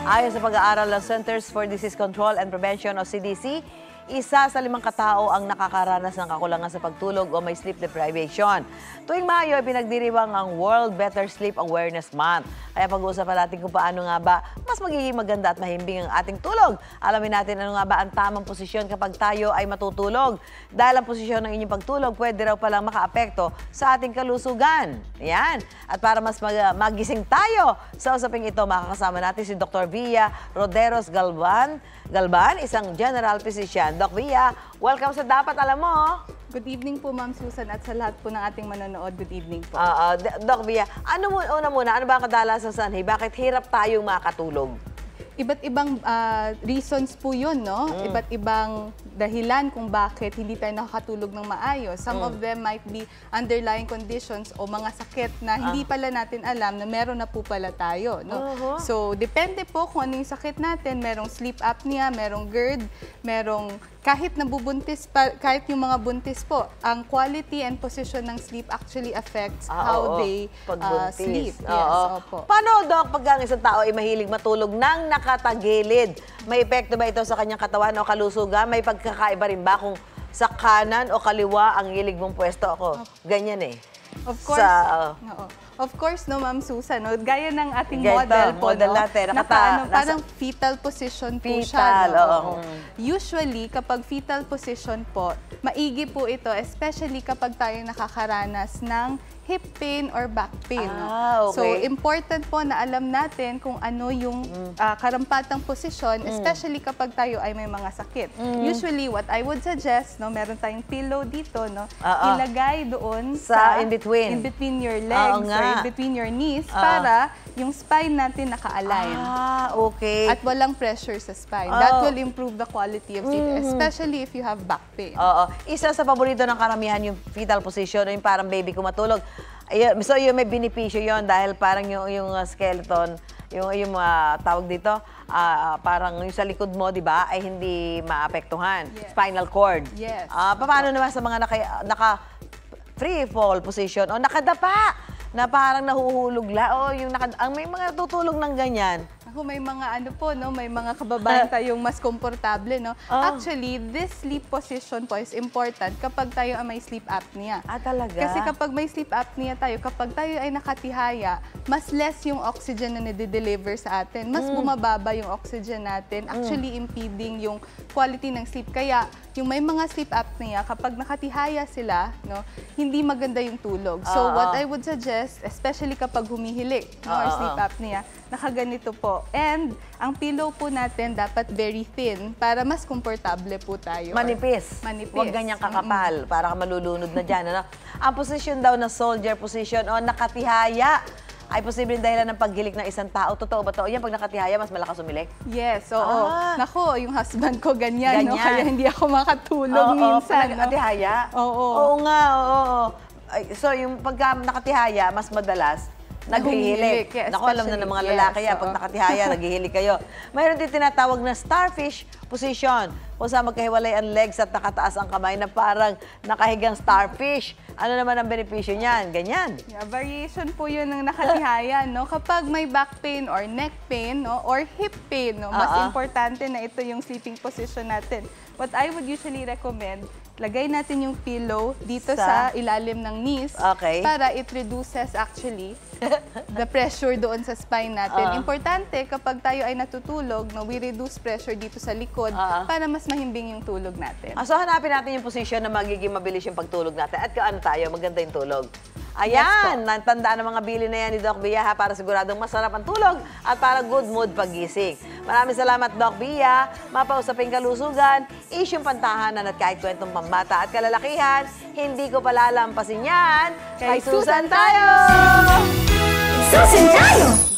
Ayon sa pag-aaral ng Centers for Disease Control and Prevention o CDC, isa sa 5 katao ang nakakaranas ng kakulangan sa pagtulog o may sleep deprivation. Tuwing Mayo, pinagdiriwang ang World Better Sleep Awareness Month. Kaya pag-uusapan natin kung paano nga ba mas magiging maganda at mahimbing ang ating tulog. Alamin natin ano nga ba ang tamang posisyon kapag tayo ay matutulog. Dahil ang posisyon ng inyong pagtulog, pwede raw palang makaapekto sa ating kalusugan. Yan. At para mas magising tayo, sa usaping ito, makakasama natin si Dr. Via Roderos Galban, isang general physician. Doc Via, welcome sa Dapat Alam Mo. Good evening po, Ma'am Susan, at sa lahat po ng ating manonood, good evening po. Doc Via, ano ba ang kadalasan sa sanhi? Bakit hirap tayong makatulog? Iba't ibang reasons po yun, no? Iba't ibang dahilan kung bakit hindi tayo nakakatulog ng maayos. Some of them might be underlying conditions o mga sakit na hindi pala natin alam na meron na po pala tayo, no? So, depende po kung ano yung sakit natin. Merong sleep apnea, merong GERD, merong kahit nabubuntis pa, kahit yung mga buntis po, ang quality and position ng sleep actually affects how they sleep. Yes, opo. Paano, Doc, pag ang isang tao ay mahilig matulog nang nakatagilid? May epekto ba ito sa kanyang katawan o kalusugan? May pagkakaiba rin ba kung sa kanan o kaliwa ang hilig mong pwesto? Ako, ganyan eh. Of course, of course, no, Ma'am Susan, no? Gaya ng ating model po, model no? natin, Parang fetal position po siya. No? Usually, kapag fetal position po, maigi po ito, especially kapag tayo nakakaranas ng hip pain or back pain. No? So, important po na alam natin kung ano yung karampatang posisyon, especially kapag tayo ay may mga sakit. Usually, what I would suggest, no, meron tayong pillow dito, no, ilagay doon sa in between your legs or in between your knees para yung spine natin naka-align. Okay. At walang pressure sa spine. That will improve the quality of sleep, especially if you have back pain. Isa sa paborito ng karamihan yung fetal position, yung parang baby ko matulog. So yung may benepisyo yon dahil parang yung skeleton, yung tawag dito, parang yung sa likod mo, di ba, ay hindi maapektuhan. Spinal cord. Yes. Paano naman sa mga naka free fall position o nakadapa na parang nahuhulog may mga tutulog ng ganyan? Ako, may mga ano po, no, may mga kababayan tayong mas komportable, no. Actually, this sleep position po is important kapag tayo ay may sleep apnea. Talaga? Kasi kapag may sleep apnea tayo, kapag tayo ay nakatihaya, mas less yung oxygen na nade-deliver sa atin. Mas bumababa yung oxygen natin, actually impeding yung quality ng sleep. Kaya, yung may mga sleep apnea, kapag nakatihaya sila, no, hindi maganda yung tulog. So, what I would suggest, especially kapag humihilik, no, or sleep apnea, nakaganito po. And ang pillow po natin dapat very thin para mas komportable po tayo. Manipis. Manipis. Huwag ganyang kakapal para ka malulunod na dyan. Ano? Ang position daw na soldier position o nakatihaya ay posibleng dahilan ng paghilik ng isang tao. Totoo ba ito? Yan, pag nakatihaya, mas malakas umilik? Yes, oo. Nako, yung husband ko ganyan. No? Kaya hindi ako makatulog minsan. Pag nakatihaya? Oo. Oo nga, oo. So, yung pagka nakatihaya, mas madalas, naghihilik. Yes, naku, alam na ng mga lalaki yan, pag nakatihaya, naghihilik kayo. Mayroon din tinatawag na starfish position, kung saan magkahiwalay ang legs at nakataas ang kamay na parang nakahigang starfish. Ano naman ang benepisyo niyan? Ganyan. Variation po yun ng nakatihaya, no? Kapag may back pain or neck pain, no, or hip pain, no, mas importante na ito yung sleeping position natin. What I would usually recommend, lagay natin yung pillow dito sa ilalim ng knees para it reduces actually the pressure doon sa spine natin. Importante kapag tayo ay natutulog, no, we reduce pressure dito sa likod para mas mahimbing yung tulog natin. So hanapin natin yung position na magiging mabilis yung pagtulog natin at kaano tayo, maganda yung tulog. Ayan, natandaan ang mga bili na yan ni Doc Via para siguradong masarap ang tulog at para good mood pagising. Maraming salamat, Doc Via. Mapausaping kalusugan, isyong pantahanan at kahit kwentong pambata at kalalakihan, hindi ko palalampasin yan. Kay Susan tayo! Susan tayo!